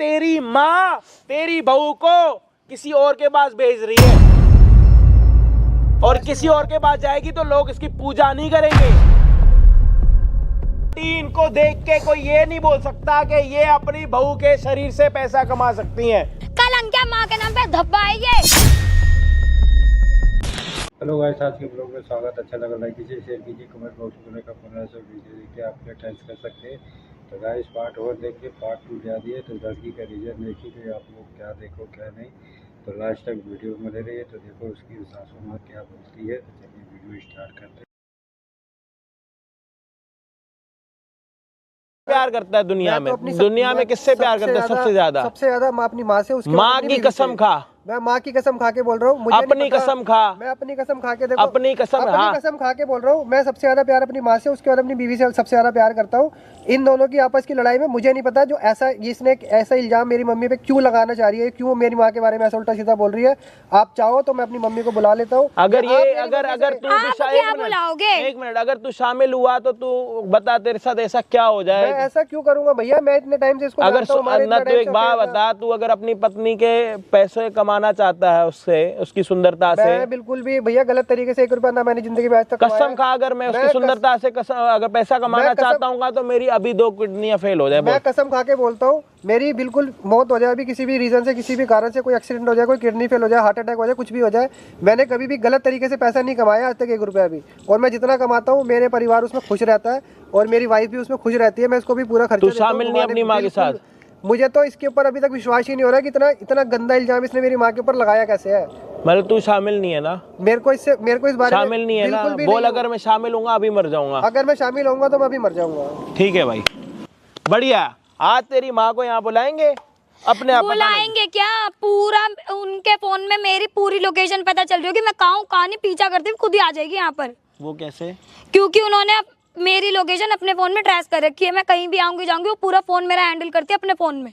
तेरी माँ तेरी बहू को किसी और के पास भेज रही है और किसी और के पास जाएगी तो लोग इसकी पूजा नहीं करेंगे। इनको देख के कोई ये नहीं बोल सकता कि ये अपनी बहू के शरीर से पैसा कमा सकती हैं। कलंकिया माँ के नाम पे धब्बा है ये। हेलो गाइस, आज के ब्लॉग में स्वागत। अच्छा लगा लाइक कीजिए, शेयर कीजिए, कमेंट बॉक्स में का 15 से वीडियो देखिए, आप क्या टेंस कर सकते हैं। तो गाइस पार्ट और देखिए, पार्ट 2 जा दिए तो लड़की का रीजन देखिए कि आप लोग क्या देखो क्या नहीं। तो लास्ट तक वीडियो में रहिए तो देखो उसकी सासू माँ क्या बोलती है। तो चलिए वीडियो स्टार्ट करते हैं। प्यार करता है दुनिया में किससे प्यार करता है सबसे ज्यादा मैं अपनी माँ से। उसके माँ की कसम खा, मैं माँ की कसम खा के बोल रहा हूँ, अपनी कसम खा, मैं अपनी कसम खा के देखो, अपनी कसम खा के बोल रहा हूँ। मैं सबसे ज्यादा प्यार अपनी माँ से, उसके बाद अपनी बीवी से सबसे ज्यादा प्यार करता हूँ। इन दोनों की आपस की लड़ाई में मुझे नहीं पता जो इसने ऐसा इल्जाम मेरी मम्मी पे क्यों लगाना चाह रही है, क्यों मेरी माँ के बारे में ऐसा उल्टा सीधा बोल रही है। आप चाहो तो मैं अपनी मम्मी को बुला लेता हूँ। अगर तू एक मिनट अगर तू शामिल हुआ तो तू बता तेरे साथ ऐसा क्या हो जाए। मैं ऐसा क्यों करूंगा भैया, मैं इतने टाइम से इसको जानता हूं। अगर तू एक बात बता, तू अगर अपनी पत्नी के पैसे कमाना चाहता है उससे, उसकी सुंदरता से। मैं बिल्कुल भी भैया गलत तरीके से 1 रुपया ना मैंने जिंदगी में आज तक कसम खा, अगर मैं उसकी सुंदरता से अगर पैसा कमाना चाहता हूँ तो मेरी अभी 2 किडनियां फेल हो जाए। मैं कसम खा के बोलता हूँ, मेरी बिल्कुल मौत हो जाए अभी, किसी भी रीजन से, किसी भी कारण से, कोई एक्सीडेंट हो जाए, कोई किडनी फेल हो जाए, हार्ट अटैक हो जाए, कुछ भी हो जाए, मैंने कभी भी गलत तरीके से पैसा नहीं कमाया आज तक 1 रुपया भी। और मैं जितना कमाता हूँ मेरे परिवार उसमें खुश रहता है और मेरी वाइफ भी उसमें खुश रहती है। मैं इसको भी पूरा खर्चा देता हूं। शामिल नहीं अपनी माँ के साथ। मुझे तो इसके ऊपर अभी तक विश्वास ही नहीं हो रहा कि इतना गंदा इल्जाम इसने मेरी माँ के ऊपर लगाया कैसे है। मतलब तू शामिल नहीं है ना? मेरे को इस बारे में शामिल नहीं है ना? बोल, अगर मैं शामिल होऊंगा अभी मर जाऊंगा। अगर मैं शामिल होऊंगा तो मैं अभी मर जाऊंगा। ठीक है भाई, बढ़िया। आज तेरी माँ को यहाँ बुलाएंगे, अपने आप बुलाएंगे क्या? पूरा उनके फोन में मेरी पूरी लोकेशन पता चल रही होगी, मैं कहाँ नहीं, पीछा करती हूँ, खुद ही आ जाएगी यहाँ पर। वो कैसे? क्योंकि उन्होंने मेरी लोकेशन अपने फोन में ट्रेस कर रखी है। मैं कहीं भी आऊंगी जाऊंगी, वो पूरा फोन मेरा हैंडल करती है अपने फोन में।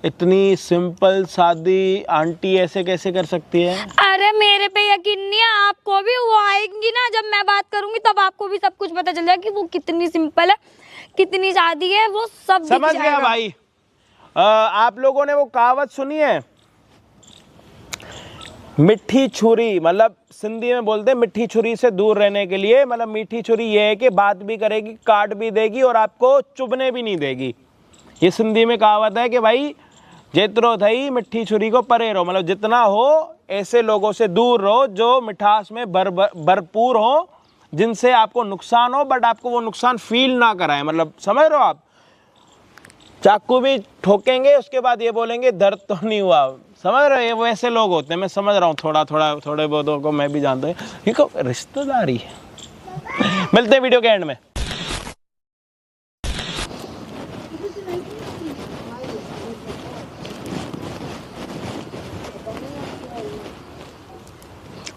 इतनी सिंपल सादी आंटी ऐसे कैसे कर सकती है? अरे मेरे पे यकीन नहीं है, आपको भी वो आएंगी ना, जब मैं बात करूंगी तब आपको भी सब कुछ पता चल जाएगा कि वो कितनी सिंपल है, कितनी सादी है, वो सब समझ गया भाई। आप लोगों ने वो कहावत सुनी है, मिट्टी छुरी, मतलब सिंधी में बोलते हैं मिट्टी छुरी से दूर रहने के लिए, मतलब मीठी छुरी ये है कि बात भी करेगी, काट भी देगी और आपको चुभने भी नहीं देगी। ये सिंधी में कहावत है कि भाई जितरो थई मिट्टी छुरी को परे रहो, मतलब जितना हो ऐसे लोगों से दूर रहो जो मिठास में भरपूर हो, जिनसे आपको नुकसान हो बट आपको वो नुकसान फील ना कराए। मतलब समझ रहे हो आप? चाकू भी ठोकेंगे उसके बाद ये बोलेंगे दर्द तो नहीं हुआ। समझ रहे हो? वैसे लोग होते हैं, मैं समझ रहा हूँ, थोड़े बहुतों को मैं भी जानता हूँ। ये रिश्तेदारी है। मिलते हैं वीडियो के एंड में।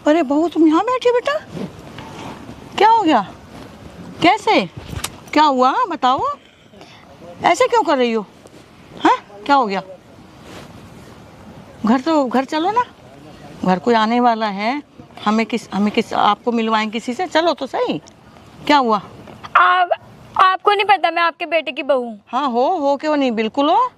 अरे बहू, तुम यहाँ बैठी बेटा? क्या हो गया? कैसे? क्या हुआ बताओ? ऐसे क्यों कर रही हो? हाँ, क्या हो गया? घर चलो ना, घर कोई आने वाला है, हमें किस आपको मिलवाएं किसी से। चलो तो सही। क्या हुआ? आपको नहीं पता मैं आपके बेटे की बहू हूँ? हाँ हो क्यों नहीं, बिल्कुल हो।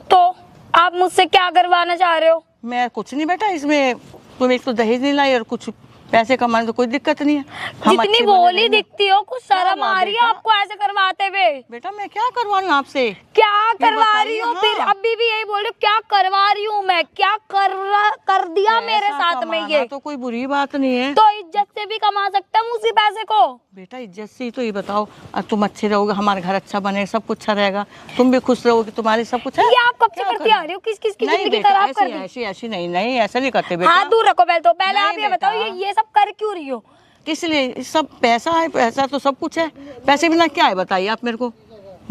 तो आप मुझसे क्या करवाना चाह रहे हो? मैं कुछ नहीं बेटा, इसमें तुम एक तो दहेज नहीं लाई और कुछ पैसे कमाने तो कोई दिक्कत नहीं है। जितनी भोली दिखती हो, कुछ शर्म आ रही है आपको ऐसे करवाते हुए? बेटा मैं क्या करवा रही हूँ आपसे? क्या करवा रही हूँ? फिर अभी भी यही बोल रही हूँ, क्या करवा रही हूँ मैं? क्या कर दिया मेरे साथ में? ये तो कोई बुरी बात नहीं है। तो इज्जत से भी कमा सकता हूँ उसी पैसे को। बेटा इज्जत से ही तो ये बताओ, तुम अच्छे रहोगे, हमारा घर अच्छा बने, सब कुछ अच्छा रहेगा, तुम भी खुश रहोगे, तुम्हारी सब कुछ है। ये आप कब से करती आ रही हो? किस की जिंदगी खराब कर दी? ऐसी नहीं, ऐसा नहीं करते बेटा। हाथ दूर रखो पहले आप ये बताओ, ये सब कर क्यों रही हो? किस लिए? सब पैसा है, पैसा तो सब कुछ है, पैसे बिना क्या है बताइए आप मेरे को,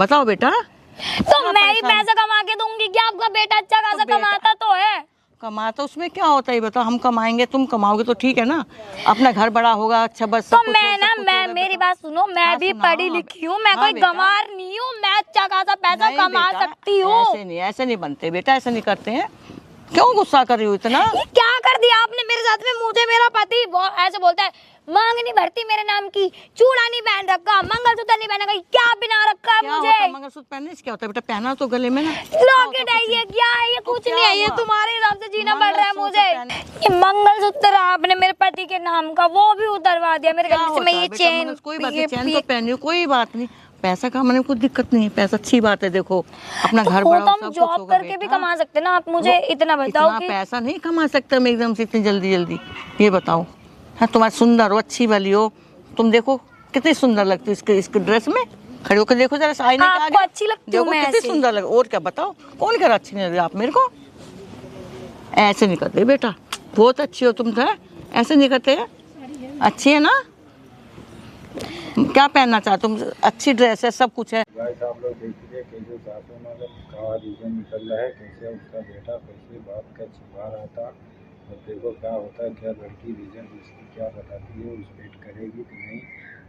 बताओ बेटा। तो मैं ही पैसा कमा के दूंगी क्या? आपका बेटा अच्छा खासा कमाता तो है। कमाता उसमें क्या होता है बताओ? हम कमाएंगे, तुम कमाओगे तो ठीक है ना, अपना घर बड़ा होगा, अच्छा बस। तो मैं मेरी बात सुनो, मैं भी पढ़ी लिखी हूँ, मैं कोई गंवार नहीं हूँ, मैं अच्छा खासा पैसा कमा सकती हूँ। ऐसे नहीं बनते बेटा, ऐसे नहीं करते हैं। क्यों गुस्सा कर रही हो इतना? क्या कर दिया आपने मेरे साथ में? मुझे मेरा पति ऐसे बोलता है, मांग नहीं भरती मेरे नाम की, चूड़ा नहीं पहन रखा, मंगलसूत्र नहीं पहना, क्या बिना रखा है क्या होता मुझे? है मंगलसूत्र पहनने से क्या होता है बेटा? पहना तो गले में ना। लॉकेट है ये, क्या है ये? कुछ नहीं है ये, तुम्हारे हिसाब से जीना पड़ रहा है मुझे। ये मंगलसूत्र आपने मेरे पति के नाम का वो भी उतरवा दिया मेरे गले से। मैं ये चेन, कोई बात नहीं, चैन तो पहनी हो, कोई बात नहीं, पैसा कमाने में कुछ दिक्कत नहीं है, पैसा अच्छी बात है। देखो अपना घर वो बड़ा तो सब हम कुछ जॉब होगा करके भी बेटा। कमा सकते ना। आप मुझे इतना बताओ इतना कि पैसा नहीं कमा सकता मैं एकदम से इतनी जल्दी जल्दी, ये बताओ। हाँ तुम्हारी सुंदर हो, अच्छी वाली हो, तुम देखो कितनी सुंदर लगती हो इसके ड्रेस में। खड़े होकर देखो जरा आईने के आगे, आपको अच्छी लगती हूँ देखो मैं कितनी ऐसी। सुंदर लग। और क्या बताओ, कौन कह रहा अच्छी नहीं लग रही आप मेरे को? ऐसे नहीं करते बेटा, बहुत अच्छी हो तुम तो, ऐसे नहीं करते। अच्छी है ना? क्या पहनना चाहते तुम? अच्छी ड्रेस है, सब कुछ है। गाइस आप लोग देखिए कैसे सासू मतलब का रीजन निकल रहा है, कैसे उसका बेटा कैसे बात का छिपा रहा था। और देखो क्या होता है, क्या लड़की रीजन उसकी क्या बताती है, उस वेट करेगी कि नहीं।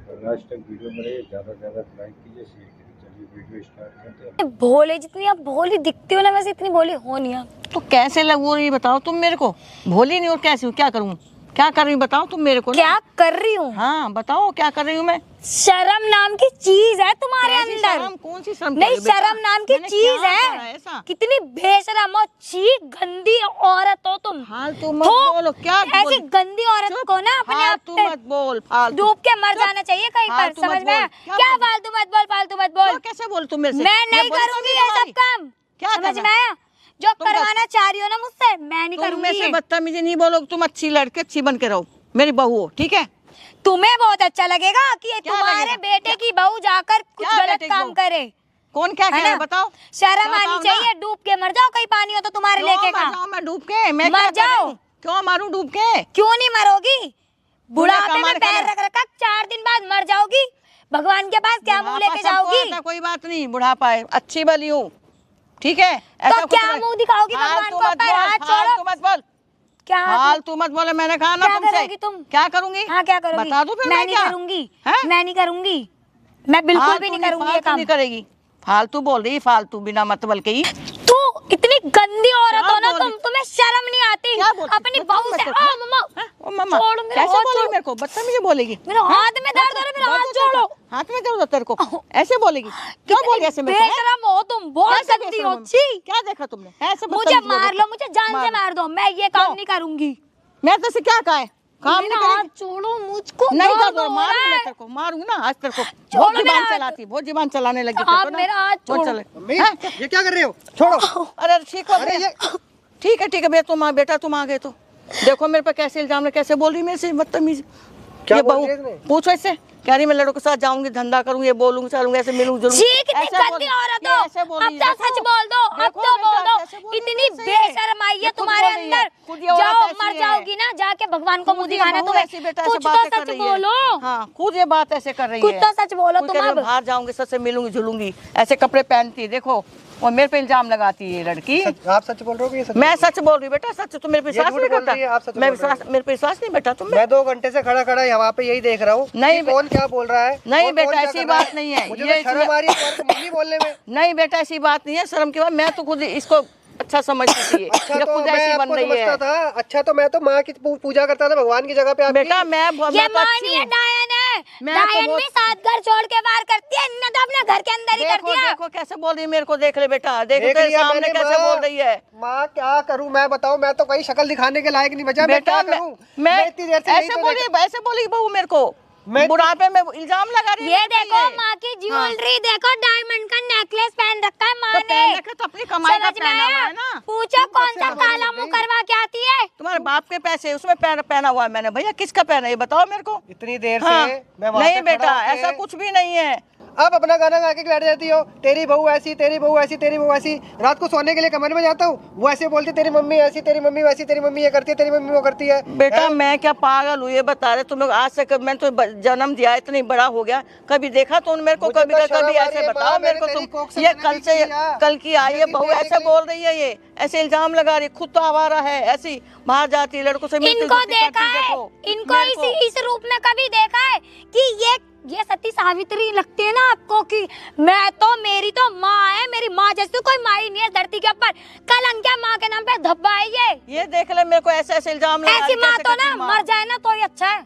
और लास्ट तक वीडियो में रहिए, ज़्यादा से ज़्यादा लाइक कीजिए, शेयर कीजिए। चलिए वीडियो स्टार्ट करते हैं। भोले जितनी आप भोली दिखती हो ना, वैसे इतनी भोली हो नहीं आप। तो कैसे लगू ये बताओ तुम मेरे को? भोली नहीं और कैसी हूँ? क्या करूँ, क्या कर रही हूँ बताओ तुम मेरे को ना। क्या कर रही हूँ? हाँ बताओ क्या कर रही हूँ मैं? शर्म नाम की चीज है तुम्हारे कैसी अंदर। शर्म? कौन सी शर्म? नहीं, कर रही हो शर्म बेटा? नाम की मैंने चीज क्या करा है। ऐसा? कितनी बेशरम और छी गंदी औरत हो तुम। फालतू मत तो बोलो, क्या ऐसी गंदी औरत चुप, को ना अपने आप फालतू पे मत बोल, फालतू डूब के मर चुप, जाना चाहिए कहीं पर। फालतू मत समझ में आया? बोल। क्या बोल? फालतू मत बोल, फालतू मत बोल। तो कैसे बोल तुम मेरे से? मैं नहीं बोली करूंगी तो ये तुम्हारी। सब काम। क्या समझ करना? में आया? जो तुम क्या- करवाना चाह रही हो ना मुझसे, मैं नहीं तुम करूंगी में से ये। बदतमीजी नहीं बोलो। तुम अच्छी लड़के अच्छी बन के रहो, मेरी बहू हो, ठीक है? तुम्हें बहुत अच्छा लगेगा कि क्या तुम्हारे लगेगा? बेटे की बहू जाकर कुछ क्या गलत बेटे की काम बहू? करे। कौन क्या है कह रहा है ना? बताओ? शर्म बताओ आनी ना। चाहिए। डूब के मर जाओ, कहीं पानी हो तो तुम्हारे क्यों लेके मर का। जाऊं मैं डूब के? मैं मर क्या कर रही जाओ। हूं? क्यों मारूं डूब के? क्यों नहीं मरोगी? बुढ़ापे में कमाल पैर कर- रख रखा, 4 दिन बाद मर जाओगी। भगवान के पास क्या मुंह बुढ़ापा लेके सबको जाओगी? आता है, कोई बात नहीं, बुढ़ापा है, अच्छी वाली हूँ, ठीक है? ऐसा तो कुछ क्या नहीं। मुंह दिखाओगी भगवान फालतू को? मत पैर बोल, हाथ छोड़ो। फालतू मत बोल, क्या फालतू मत बोले, मैंने कहा ना क्या तुमसे। करोगी तुम? क्या करूंगी? हाँ क्या करोगी? बता दूं फिर मैं नहीं क्या? करूंगी। हैं? मैं नहीं करूंगी, मैं बिल्कुल भी नहीं करूंगी ये फालतू काम। नहीं करेगी, फालतू बोल रही, फालतू बिना मतलब के ही। तू इतनी गंदी औरत क्या हो ना बोल तुम, रही? तुम्हें शर्म नहीं आती क्या बोलती? अपनी बताओ बहू मेरे से। को। ओ मम्मा, हैं? ओ मम्मा, छोड़ो मेरा कैसे हाथ, बोलेगी छोड़ो। मेरे को? बदतमीजी बोलेगी? मेरे हाथ में दर्द हो रहा है, मेरा हाथ छोड़ो। हाथ में दर्द होता है तेरे को? ऐसे बोलेगी? क्यों बोली ऐसे मेरे को? हैं? बेशरम हो तुम, बहुत कैसे गंदी हो। बेशरम? छी, क्या देखा तुमने? ऐसे मुझे बदतमीजी मार बोलती? लो, मुझे जान से मार दो, मैं ये काम क्यों? नहीं करूंगी। मैं तो से क्या कहा है? काम नहीं मेरा हाथ करेगी? छोड़ो, मुझको नहीं दर्द कर हो मारूंगा रहा मैं है। तेरे को, मारूंगा ना आज तेरे को। छोड़ो बहुत मेरा जुबान हाथ। चलाती, बहुत जुबान चलाने लगी आप मेरा हाथ बहुत छोड़ो। चले। मम्मी हैं? ये क्या कर रहे हो? छोड़ो। अरे ठीक है अरे ये ठीक है ठीक है, बेटा तुम आ गए तो देखो मेरे पे कैसे इल्जाम है, कैसे बोल रही मेरे से बदतमीज। क्या ये बोल बहू रही है इसने? पूछो इससे, कह रही मैं लड़कों के साथ जाऊंगी, धंधा करूंगी, ये बोलूंगी चलूंगी, ऐसे मिलूंगी जुलूंगी। जी, कितनी ऐसे गंदी बोल- औरत ये हो। ऐसे बोल अब रही है, तो देखो। सच बोल दो, अब देखो तो बोल बेटा, दो। कैसे बोल रही है इतनी मेरे से। बेशर्म आई है ये खुद तुम्हारे बोल रही है, अंदर। खुद ये औरत जाओ ऐसी मर है। जाओगी ना, जाके भगवान को मुंह खुद ये दिखाना बहू तुम्हें। ऐसी बेटा ऐसे कुछ तो बातें कर सच रही है। बोलो। हाँ खुद ये बात ऐसे कर रही कुछ है। तो सच बोलो खुद तुम कह रही है, अब। बाहर जाऊंगी, सबसे मिलूंगी जुलूंगी, ऐसे कपड़े पहनती है देखो, और मेरे पे इल्जाम लगाती है ये लड़की। आप सच बोल रहे हो कि ये सच? मैं सच बोल रही हूँ बेटा, सच। तो मेरे पे ये विश्वास झूठ नहीं बोल रही है, आप करता? सच मैं बोल रहे विश्वास, मेरे पे विश्वास नहीं बेटा तुम? मैं 2 घंटे से खड़ा खड़ा यहाँ पे यही देख रहा हूँ नहीं कि कौन क्या बोल रहा है। नहीं और कौन बेटा, क्या ऐसी कर रहा बात नहीं है। मुझे ये तो शर्म इसमें- आ रही है तुम्हारी मम्मी बोलने में। नहीं बेटा ऐसी बात नहीं है, शर्म की बात। मैं तो खुद इसको अच्छा समझती थी, अच्छा ये तो खुद मैं ऐसी बन आपको रही समझता है। था। अच्छा तो मैं तो माँ की पूजा करता था भगवान की जगह पे आपकी। बेटा मैं ये तो अच्छी मानिए हूँ। डायन है। मैं तो डायन बहुत- भी 7 घर छोड़ के बाहर करती है, इन्होंने तो अपने घर के अंदर ही कर देखो दिया। देखो कैसे बोल रही है मेरे को, देख ले बेटा, देखो देख तेरे लिया सामने मैंने, कैसे माँ। बोल रही है। माँ क्या करूँ मैं, बताओ। मैं तो कहीं शक्ल दिखाने के लायक नहीं बचा। मैं बेटा क्या करूँ? मैं इतनी देर से यही ऐसे तो बोली, ऐसे बोली बहू मेरे को, मैं- बुढ़ापे में इल्जाम लगा रही है ये मेरे पे देखो ये। माँ की ज्वेलरी, देखो डायमंड का नेकलेस पहन रखा है माँ तो ने। पहन रखा तो अपनी कमाई का समझ में पहना हुआ आया? है ना। पूछो तुम कौन कैसे सा बोल रही काला हो? मुंह करवा के आती है। तुम्हारे बाप के पैसे उसमें पहना हुआ है मैंने। भैया किसका पहना है ये बताओ मेरे को। इतनी देर हाँ, से मैं वहाँ नहीं पे खड़ा बेटा होके- ऐसा कुछ भी नहीं है। आप अपना गाना गा के बैठ जाती हो, तेरी बहू ऐसी, तेरी बहू ऐसी, तेरी बहू ऐसी। रात को सोने के लिए कमरे में जाता हूँ, वो ऐसे बोलती तेरी मम्मी ऐसी, तेरी मम्मी वैसी, तेरी मम्मी ये करती है, तेरी मम्मी वो करती है। बेटा मैं क्या पागल हूँ ये बता रहे तुम लोग? आज से मैं तो जन्म दिया, इतनी बड़ा हो गया, कभी देखा तो मेरे को? मुझे कभी तो शर्म कभी आ ऐसे रही है, बताओ माँ, मेरे को मैंने तेरी तुम। कोख से ये जन्म कल नहीं से लिया। कल की आई है ये बहू, दिन ऐसे देखने बोल रही है, ये ऐसे इल्जाम लगा रही, खुद तो आवारा है, ऐसी बाहर जाती है लड़कों से मिलती इनको जुलती देखा करती, है, देखो इनको मेरे को। इस रूप में कभी देखा है कि ये सती सावित्री लगती है ना आपको कि मैं तो, मेरी तो माँ है, मेरी माँ जैसी तो कोई माँ ही नहीं है धरती के ऊपर। कलंकिया माँ के नाम पे धब्बा है ये। ये देख ले मेरे को ऐसे ऐसे इल्जाम लगा ऐसी रही, माँ कैसे तो करती ना माँ। मर जाए ना तो ही अच्छा है।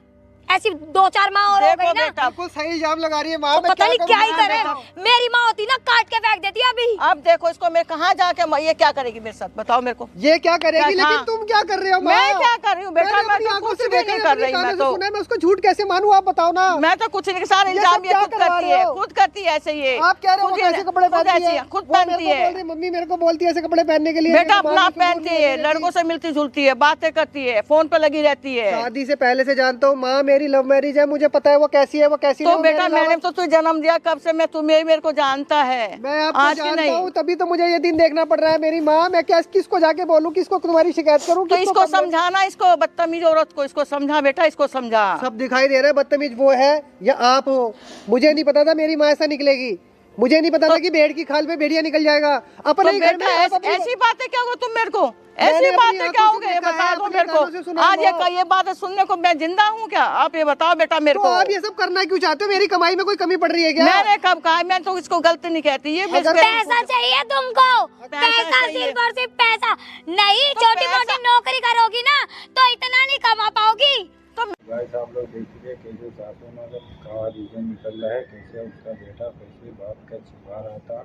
ऐसी 2-4 माँ और हो देखो गई ना बेटा, बिल्कुल सही इल्जाम लगा रही है माँ। तो मैं पता नहीं क्या ही करूं? करे। मेरी माँ होती ना काट के फेंक देती अभी। अब देखो इसको मैं कहाँ जाके ये क्या करेगी मेरे साथ, बताओ मेरे को। ये क्या करेगी, क्या- लेकिन हाँ। तुम क्या कर रहे हो माँ? मैं क्या कर रही हूँ बेटा, मैंने मैं अपनी तो आंखों कुछ से भी देखा नहीं है, कर अपने रही, कानों मैं से तो सुना है, मैं उसको झूठ कैसे मानूं? आप बताओ ना। मैं तो कुछ नहीं, सारे ये इल्जाम सब ये क्या खुद करवा करती रहे है, हो? खुद करती है ऐसे ये। आप कह रहे हो खुद वो कैसे कपड़े खुद पहनती ऐसी है? खुद वो मेरे पहनती को बोल है रही, मम्मी मेरे को बोलती है ऐसे कपड़े पहनने के लिए। बेटा, मेरी माँ अपना मुझसे दूर पहनती नहीं है, रहती। लड़कों से मिलती जुलती है, बातें करती है, फोन पे लगी रहती है। शादी से पहले से जानता हूँ माँ, मेरी लव मैरिज है, मुझे पता है वो कैसी है, वो कैसी तो नहीं, वो बेटा मेरे मैंने अलावा- तो तुझे जन्म दिया कब से, मैं तुम्हें मेरे को जानता है। मैं आपको आज की जानता नहीं। हूँ, तभी तो मुझे ये दिन देखना पड़ रहा है। मेरी माँ, मैं क्या किसको जाके बोलूँ, किसको तुम्हारी शिकायत करूँ? तो किसको इसको complaint- समझाना, इसको बदतमीज औरत को इसको समझा बेटा, इसको समझा। सब दिखाई दे रहा है, बदतमीज वो है या आप हो। मुझे नहीं पता था मेरी माँ ऐसा निकलेगी। मुझे नहीं पता था कि भेड़ की खाल पे भेड़िया निकल जाएगा। अपने तो ही घर में बेटा आप अपनी- ऐसी बातें क्या हो तुम मेरे को, मैंने ऐसी अपनी बातें क्या आंखों हो से गई, देखा बता है, दो अपने मेरे कानों से को। सुना आज हुआ। ये बातें सुनने को मैं जिंदा हूँ क्या? आप ये बताओ बेटा मेरे तो को। आप ये सब करना क्यों चाहते हो? मेरी कमाई में कोई कमी पड़ रही है क्या? मैंने कब कहा? मैं तो इसको गलती नहीं कहती, ये अगर- पैसा चाहिए तुमको, पैसा चाहिए। सिर्फ और सिर्फ पैसा। नहीं, छोटी मोटी नौकरी करोगी ना तो इतना नहीं कमा पाओगी। गाइस आप लोग देखिए कैसे सासू माँ का रीजन निकल रहा है, कैसे उसका बेटा कैसे बात का छिपा रहा था।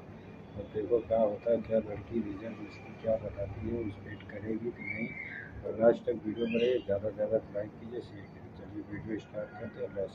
और देखो क्या होता है, क्या लड़की रीजन उसकी क्या बताती है, उस वेट करेगी कि नहीं। और लास्ट तक वीडियो में रहिए, ज़्यादा से ज़्यादा लाइक कीजिए, शेयर कीजिए। चलिए वीडियो स्टार्ट करते हैं।